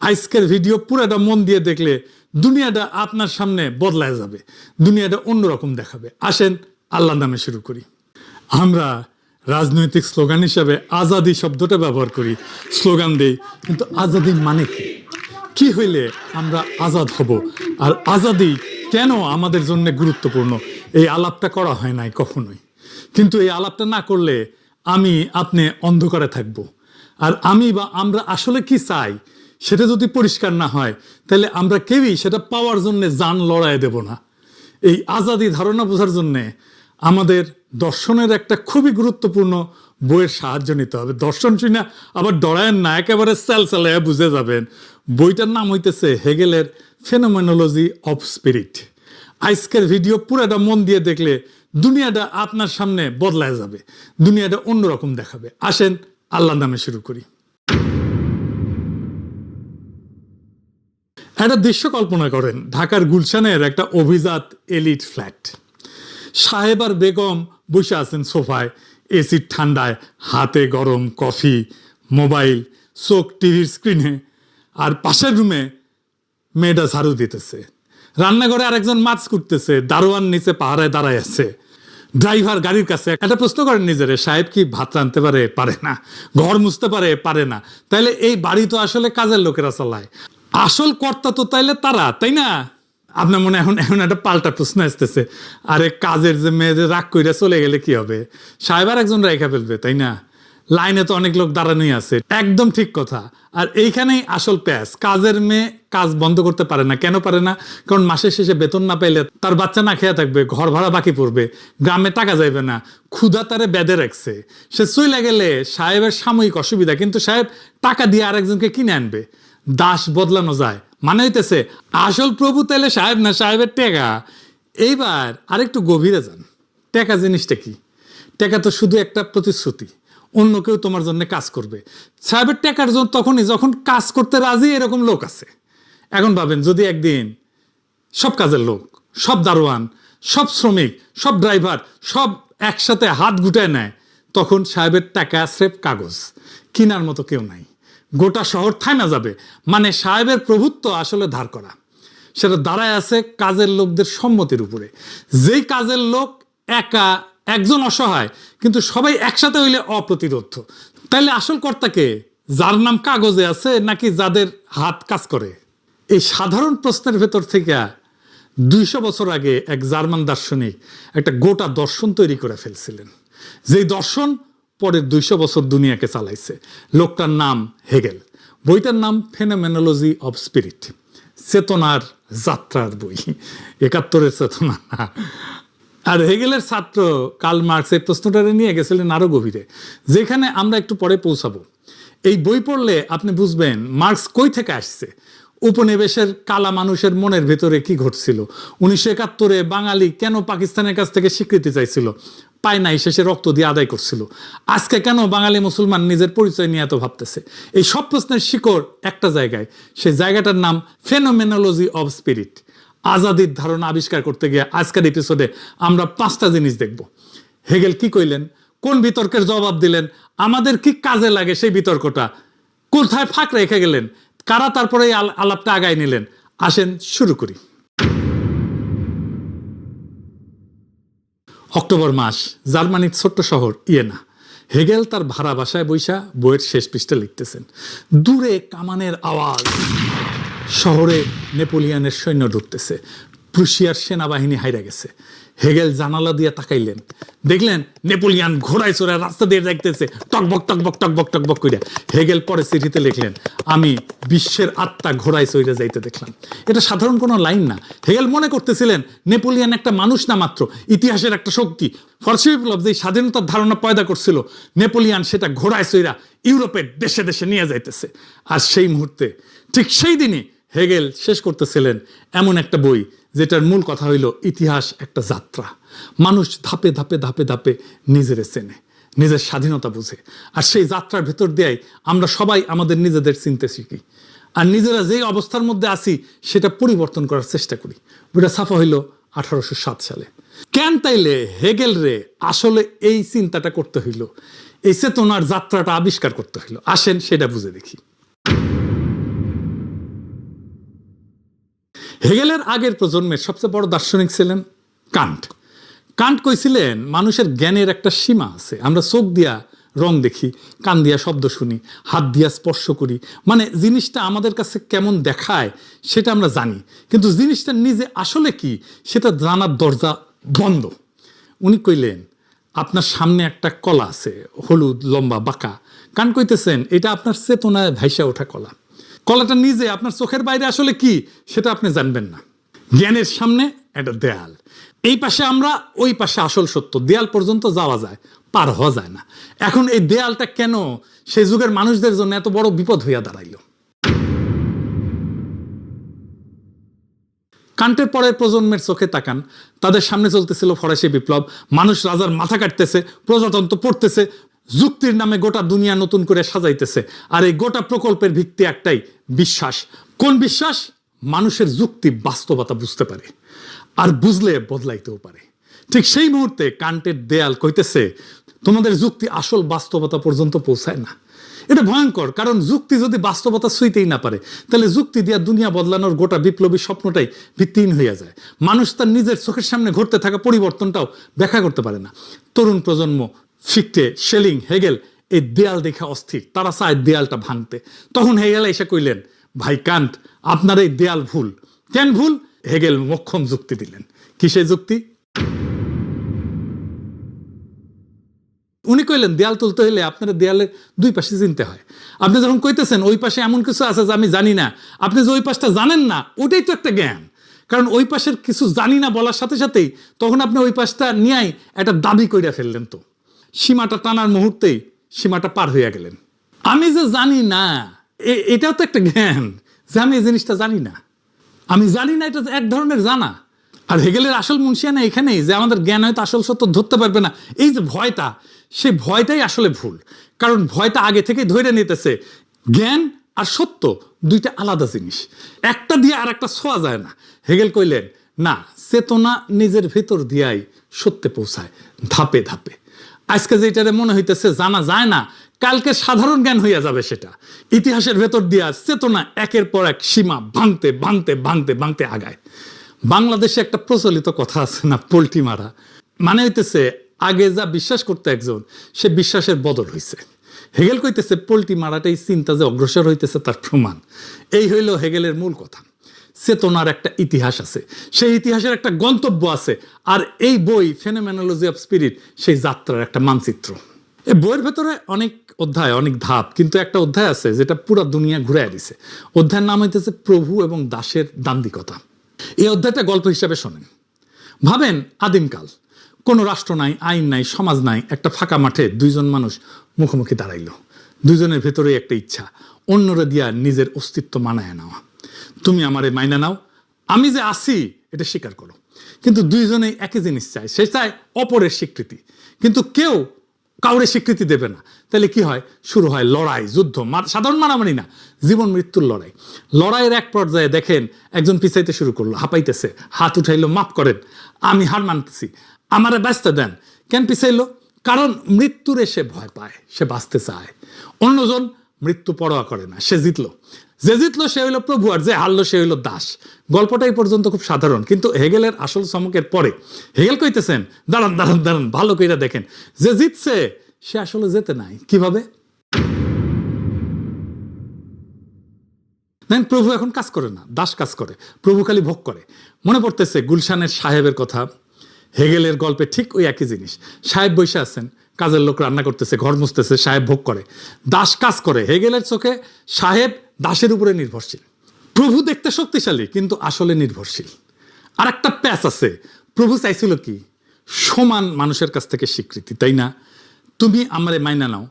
আজকের ভিডিও পুরোটা মন দিয়ে দেখলে দুনিয়াটা আপনার সামনে বদলায় যাবে, দুনিয়াটা অন্যরকম দেখাবে। আসেন আল্লাহর নামে শুরু করি। আমরা রাজনৈতিক স্লোগান হিসাবে আজাদি শব্দটা ব্যবহার করি, স্লোগান দেই, কিন্তু আজাদি মানে কি? কি হইলে আমরা আজাদ হব, আর আজাদি কেন আমাদের জন্য গুরুত্বপূর্ণ, এই আলাপটা করা হয় নাই কখনোই। কিন্তু এই আলাপটা না করলে আমি আপনি অন্ধকারে থাকব। আর আমি বা আমরা আসলে কি চাই সেটা যদি পরিষ্কার না হয়, তাহলে আমরা কেউই সেটা পাওয়ার জন্য জান লড়াই দেব না। এই আজাদি ধারণা বোঝার জন্যে আমাদের দর্শনের একটা খুবই গুরুত্বপূর্ণ বইয়ের সাহায্য নিতে হবে। দর্শন শুনে আবার ডরায়েন না, একেবারে স্যালসালায় বুঝে যাবেন। বইটার নাম হইতেছে হেগেলের ফেনোমেনোলজি অফ স্পিরিট। আজকের ভিডিও পুরোটা মন দিয়ে দেখলে দুনিয়াটা আপনার সামনে বদলায় যাবে, দুনিয়াটা অন্যরকম দেখাবে। আসেন আল্লাহর নামে শুরু করি। একটা দৃশ্য কল্পনা করেন, ঢাকার গুলশানের একটা অভিজাত এলিট ফ্ল্যাট। সাহেব আর বেগম বসে আছেন সোফায়, এসির ঠান্ডায়, হাতে গরম কফি, মোবাইল, চোখ টিভির স্ক্রিনে। আর পাশের রুমে মেয়েটা ঝাড়ু দিতেছে, রান্নাঘরে আরেকজন মাছ কুটতেছে, দারোয়ান নিচে পাহারায় দাঁড়ায় আছে, ড্রাইভার গাড়ির কাছে। একটা প্রশ্ন করেন নিজেরে, সাহেব কি ভাত রাঁধতে পারে? পারে না। ঘর মুছতে পারে? পারে না। তাইলে এই বাড়ি তো আসলে কাজের লোকেরা চালায়, আসল কর্তা তো তাইলে তারা, তাই না? আপনার মনে এখন এখন একটা পাল্টা প্রশ্ন আসতেছে, আরে কাজের যে মেয়েদের রাগ কইরা চলে গেলে কি হবে? সাহেব আর একজন রেখা ফেলবে, তাই না? লাইনে তো অনেক লোক দাঁড়ানোই আছে। একদম ঠিক কথা। আর এইখানেই আসল প্যাচ। কাজের মেয়ে কাজ বন্ধ করতে পারে না। কেন পারে না? কারণ মাসের শেষে বেতন না পাইলে তার বাচ্চা না খেয়ে থাকবে, ঘর ভাড়া বাকি পড়বে, গ্রামে টাকা যাইবে না, ক্ষুধা তারে বেঁধে রাখছে। সে চলে গেলে সাহেবের সাময়িক অসুবিধা, কিন্তু সাহেব টাকা দিয়ে আরেকজনকে কিনে আনবে। দাস বদলানো যায়, মানে হইতেছে আসল প্রভু তাইলে সাহেব না, সাহেবের টেকা। এইবার আরেকটু গভীরে যান। টেকা জিনিসটা কি? টেকা তো শুধু একটা প্রতিশ্রুতি, অন্য কেউ তোমার জন্য কাজ করবে। সাহেবের টেকার জন্য তখনই যখন কাজ করতে রাজি এরকম লোক আছে। এখন ভাবেন যদি একদিন সব কাজের লোক, সব দারোয়ান, সব শ্রমিক, সব ড্রাইভার সব একসাথে হাত গুটায় নেয়, তখন সাহেবের টাকা স্রেফ কাগজ, কিনার মতো কেউ নাই। গোটা শহর থামা যাবে। মানে সাহেবের প্রভুত্ব আসলে ধার করা, সেটা দাঁড়ায় আছে কাজের লোকদের সম্মতির উপরে। যেই কাজের লোক একা, একজন অসহায়, কিন্তু সবাই একসাথে হইলে অপ্রতিরোধ। তাইলে আসল কর্তাকে, যার নাম কাগজে আছে নাকি যাদের হাত কাজ করে? এই সাধারণ প্রশ্নের ভেতর থেকে 200 বছর আগে এক জার্মান দার্শনিক একটা গোটা দর্শন তৈরি করে ফেলছিলেন, যেই দর্শন পরের 200 বছর দুনিয়াকে চালাইছে। লোকটার নাম হেগেল। বইটার নাম ফেনোমেনোলজি অফ স্পিরিট, চেতনার যাত্রার বই। 71-এর চেতনা না। আর হেগেলের ছাত্র কার্ল মার্কস এই প্রশ্নটা নিয়ে গেছিলেন আরো গভীরে, যেখানে আমরা একটু পরে পৌঁছাবো। এই বই পড়লে আপনি বুঝবেন মার্কস কই থেকে আসছে, উপনিবেশের কালা মানুষের মনের ভেতরে কি ঘটছিল। 1971-এ বাঙালি কেন পাকিস্তানের কাছ থেকে স্বীকৃতি চাইছিল, পায় নাই, শেষে রক্ত দিয়ে আদায় করছিল। আজকে কেন বাঙালি মুসলমান নিজের পরিচয় নিয়ে এত ভাবতেছে? এই সব প্রশ্নের শিকড় একটা জায়গায়, সেই জায়গাটার নাম ফেনোমেনোলজি অফ স্পিরিট। আজাদির ধারণা আবিষ্কার করতে গিয়ে আজকের এপিসোডে আমরা 5টা জিনিস দেখব। হেগেল কি কইলেন, কোন বিতর্কের জবাব দিলেন, আমাদের কি কাজে লাগে সেই বিতর্কটা, কোথায় ফাঁক রেখে গেলেন, কারা তারপরে এই আলাপটা আগায় নিলেন। আসেন শুরু করি। অক্টোবর মাস, জার্মানির ছোট্ট শহর ইয়েনা। হেগেল তার ভাড়া বাসায় বৈশা বইয়ের শেষ পৃষ্ঠা লিখতেছেন। দূরে কামানের আওয়াজ, শহরে নেপোলিয়নের সৈন্য ঢুকতেছে, প্রুশিয়ার সেনাবাহিনী হাইরা গেছে। হেগেল জানালা দিয়ে তাকাইলেন, দেখলেন নেপোলিয়ন ঘোড়ায় চড়ে রাস্তা দিয়ে দেখতেছে, টকবক টকবক টকবক টকবক করে। হেগেল পরে চিঠিতে লিখলেন, আমি বিশ্বের আত্মা ঘোড়ায় চড়ে যাইতে দেখলাম। এটা সাধারণ কোনো লাইন না। হেগেল মনে করতেছিলেন নেপোলিয়ন একটা মানুষ না মাত্র, ইতিহাসের একটা শক্তি। ফরাসি বিপ্লব যে স্বাধীনতার ধারণা পয়দা করছিল, নেপোলিয়ন সেটা ঘোড়ায় চড়া ইউরোপের দেশে দেশে নিয়ে যাইতেছে। আর সেই মুহূর্তে, ঠিক সেই দিনই হেগেল শেষ করতেছিলেন এমন একটা বই যেটার মূল কথা হইল ইতিহাস একটা যাত্রা। মানুষ ধাপে ধাপে ধাপে ধাপে নিজেরে চেনে, নিজের স্বাধীনতা বুঝে। আর সেই যাত্রার ভেতর দিয়েই আমরা সবাই আমাদের নিজেদের চিনতে শিখি, আর নিজেরা যেই অবস্থার মধ্যে আছি সেটা পরিবর্তন করার চেষ্টা করি। বইটা ছাপা হইল 1807 সালে। কেন তাইলে হেগেল রে আসলে এই চিন্তাটা করতে হইল, এই চেতনার যাত্রাটা আবিষ্কার করতে হইল? আসেন সেটা বুঝে দেখি। হেগেলের আগের প্রজন্মের সবচেয়ে বড় দার্শনিক ছিলেন কান্ট। কান্ট কইছিলেন মানুষের জ্ঞানের একটা সীমা আছে। আমরা চোখ দিয়া রং দেখি, কান দিয়া শব্দ শুনি, হাত দিয়া স্পর্শ করি, মানে জিনিসটা আমাদের কাছে কেমন দেখায় সেটা আমরা জানি, কিন্তু জিনিসটা নিজে আসলে কি সেটা জানার দরজা বন্ধ। উনি কইলেন আপনার সামনে একটা কলা আছে, হলুদ, লম্বা, বাঁকা। কান কইতেছেন এটা আপনার চেতনায় ভাইসা ওঠা কলা। কলাটা নিজে আপনার চোখের বাইরে আসলে কি সেটা আপনি জানবেন না। জ্ঞানের সামনে একটা দেয়াল, এই পাশে আমরা, ওই পাশে আসল সত্য। দেয়াল পর্যন্ত যাওয়া যায়, পার হওয়া যায় না। এখন এই দেয়ালটা কেন সেই যুগের মানুষদের জন্য এত বড় বিপদ হইয়া দাঁড়াইল? কান্টের পরের প্রজন্মের চোখে তাকান, তাদের সামনে চলতেছিল ফরাসি বিপ্লব, মানুষ রাজার মাথা কাটতেছে, প্রজাতন্ত্র পড়তেছে, যুক্তির নামে গোটা দুনিয়া নতুন করে সাজাইতেছে। আর এই গোটা প্রকল্পের ভিত্তি একটাই, বিশ্বাস। কোন বিশ্বাস? মানুষের যুক্তি বাস্তবতা বুঝতে পারে, আর বুঝলে বদলাইতেও পারে। ঠিক সেই মুহূর্তে কান্টের দেয়াল কইতেছে তোমাদের যুক্তি আসল বাস্তবতা পর্যন্ত পৌঁছায় না। এটা ভয়ঙ্কর, কারণ যুক্তি যদি বাস্তবতা ছুঁইতেই না পারে, তাহলে যুক্তি দিয়া দুনিয়া বদলানোর গোটা বিপ্লবী স্বপ্নটাই ভিত্তিহীন হইয়া যায়। মানুষ তার নিজের চোখের সামনে ঘটতে থাকা পরিবর্তনটাও ব্যাখ্যা করতে পারে না। তরুণ প্রজন্ম, ফিক্টে, শেলিং, হেগেল এই দেয়াল দেখা অস্থির, তারা চায় দেয়ালটা ভাঙতে। তখন হেগেল এসে কইলেন ভাই কান্ট, আপনার এই দেয়াল ভুল। কেন ভুল? হেগেল মোক্ষম যুক্তি দিলেন। কিসে যুক্তি? উনি কইলেন দেয়াল তুলতে হইলে আপনার দেয়ালের দুই পাশে চিনতে হয়। আপনি যখন কইতেছেন ওই পাশে এমন কিছু আছে যে আমি জানি না, আপনি যে ওই পাশটা জানেন না ওটাই তো একটা জ্ঞান। কারণ ওই পাশের কিছু জানি না বলার সাথে সাথেই তখন আপনি ওই পাশটা নিয়েই একটা দাবি কইরা ফেললেন। তো সীমাটা টানার মুহূর্তেই সীমাটা পার হইয়া গেলেন। আমি যে জানি না এটাও তো একটা জ্ঞান, যে আমি এই জিনিসটা জানি না। আমি জানি না এটা এক ধরনের জানা। আর হেগেলের আসল মুনশিয়ানা এখানেই যে আমাদের জ্ঞান হয়তো আসল সত্য ধরতে পারবে না, এই যে ভয়টা, সেই ভয়টাই আসলে ভুল। কারণ ভয়টা আগে থেকে ধরে নিতেছে জ্ঞান আর সত্য দুইটা আলাদা জিনিস, একটা দিয়ে আর একটা ছোঁয়া যায় না। হেগেল কইলেন না, চেতনা নিজের ভেতর দিয়াই সত্যে পৌঁছায়, ধাপে ধাপে। আজকে যেটারে মনে হইতেছে জানা যায় না, কালকে সাধারণ জ্ঞান হইয়া যাবে সেটা। ইতিহাসের ভেতর দিয়া চেতনা একের পর এক সীমা ভাঙতে ভাঙতে ভাঙতে ভাঙতে আগায়। বাংলাদেশে একটা প্রচলিত কথা আছে না, পোল্ট্রি মারা। মানে হইতেছে আগে যা বিশ্বাস করতে একজন, সে বিশ্বাসের বদল হইছে। হেগেল কইতেছে পোল্ট্রি মারাটাই চিন্তা যে অগ্রসর হইতেছে তার প্রমাণ। এই হইল হেগেলের মূল কথা। চেতনার একটা ইতিহাস আছে, সেই ইতিহাসের একটা গন্তব্য আছে, আর এই বই ফেনোমেনোলজি অফ স্পিরিট সেই যাত্রার একটা মানচিত্র। এই বইয়ের ভেতরে অনেক অধ্যায়, অনেক ধাপ, কিন্তু একটা অধ্যায় আছে যেটা পুরো দুনিয়া ঘুরে দিছে। অধ্যায়ের নাম হইতেছে প্রভু এবং দাসের দাম্ভিকতা। এই অধ্যায়টা গল্প হিসাবে শোনেন। ভাবেন আদিমকাল, কোনো রাষ্ট্র নাই, আইন নাই, সমাজ নাই, একটা ফাঁকা মাঠে দুইজন মানুষ মুখোমুখি দাঁড়াইল। দুইজনের ভেতরেই একটা ইচ্ছা, অন্যরা দিয়া নিজের অস্তিত্ব মানায় নেওয়া। তুমি আমারে মাইনা নাও, আমি যে আছি এটা স্বীকার করো। কিন্তু দুইজনেই একই জিনিস চায়, সে চায় অপরের স্বীকৃতি, কিন্তু কেউ কাউরে স্বীকৃতি দেবে না। তাহলে কি হয়? শুরু হয় লড়াই, যুদ্ধ, সাধারণ মারামারি না, জীবন মৃত্যুর লড়াই। লড়াইয়ের এক পর্যায়ে দেখেন একজন পিছাইতে শুরু করলো, হাঁপাইতেছে, হাত উঠাইলো, মাফ করেন, আমি হার মানতেছি, আমারে বাঁচতে দেন। কেন পিছাইলো? কারণ মৃত্যুর সে ভয় পায়, সে বাঁচতে চায়। অন্যজন মৃত্যু পরোয়া করে না, সে জিতলো। যে জিতলো সে হইলো প্রভু, আর যে হারলো সে হইলো দাস। গল্পটা এই পর্যন্ত খুব সাধারণ, কিন্তু হেগেলের আসল চমকের পরে হেগেল কইতেছেন দাঁড়ান দাঁড়ান দাঁড়ান, ভালো কইরা দেখেন, যে জিতছে সে আসলে যেতে নাই। কিভাবে? প্রভু এখন কাজ করে না, দাস কাজ করে, প্রভু খালি ভোগ করে। মনে পড়তেছে গুলশানের সাহেবের কথা। হেগেলের গল্পে ঠিক ওই একই জিনিস। সাহেব বসে আছেন, কাজের লোক রান্না করতেছে, ঘর মুছতেছে, সাহেব ভোগ করে, দাস কাজ করে। হেগেলের চোখে সাহেব দাসের উপরে নির্ভরশীল। প্রভু দেখতে শক্তিশালী, কিন্তু আসলে নির্ভরশীল। আর একটা প্যাচ আছে, প্রভু চাইছিল কি? সমান মানুষের কাছ থেকে স্বীকৃতি, তাই না? তুমি আমারে মাইনা নাও।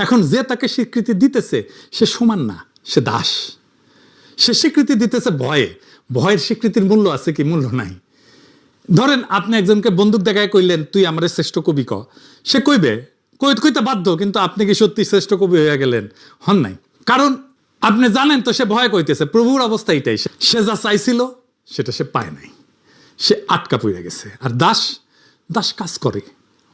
এখন যে তাকে স্বীকৃতি দিতেছে সে সমান না, সে দাস। সে স্বীকৃতি দিতেছে ভয়ে। ভয়ের স্বীকৃতির মূল্য আছে কি? মূল্য নাই। ধরেন আপনি একজনকে বন্দুক দেখায় কইলেন তুই আমার শ্রেষ্ঠ কবি ক, সে কইবে, কইতে বাধ্য, কিন্তু আপনি কি সত্যি শ্রেষ্ঠ কবি হয়ে গেলেন? হন নাই। কারণ আপনি জানেন তো সে ভয় কইতেছে। প্রভুর অবস্থা এটাই, সে যা চাইছিল সেটা সে পায় নাই, সে আটকা পড়ে গেছে। আর দাস, দাস কাজ করে,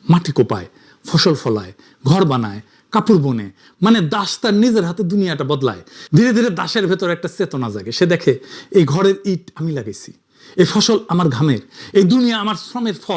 মাটি কোপায়, ফসল ফলায়, ঘর বানায়, কাপড় বনে, মানে দাস তার নিজের হাতে দুনিয়াটা বদলায়। ধীরে ধীরে দাসের ভেতর একটা চেতনা জাগে, সে দেখে এই ঘরের ইট আমি লাগাইছি, এই ফসল আমার ঘামের, এই দুনিয়া আমার শ্রমের ফল।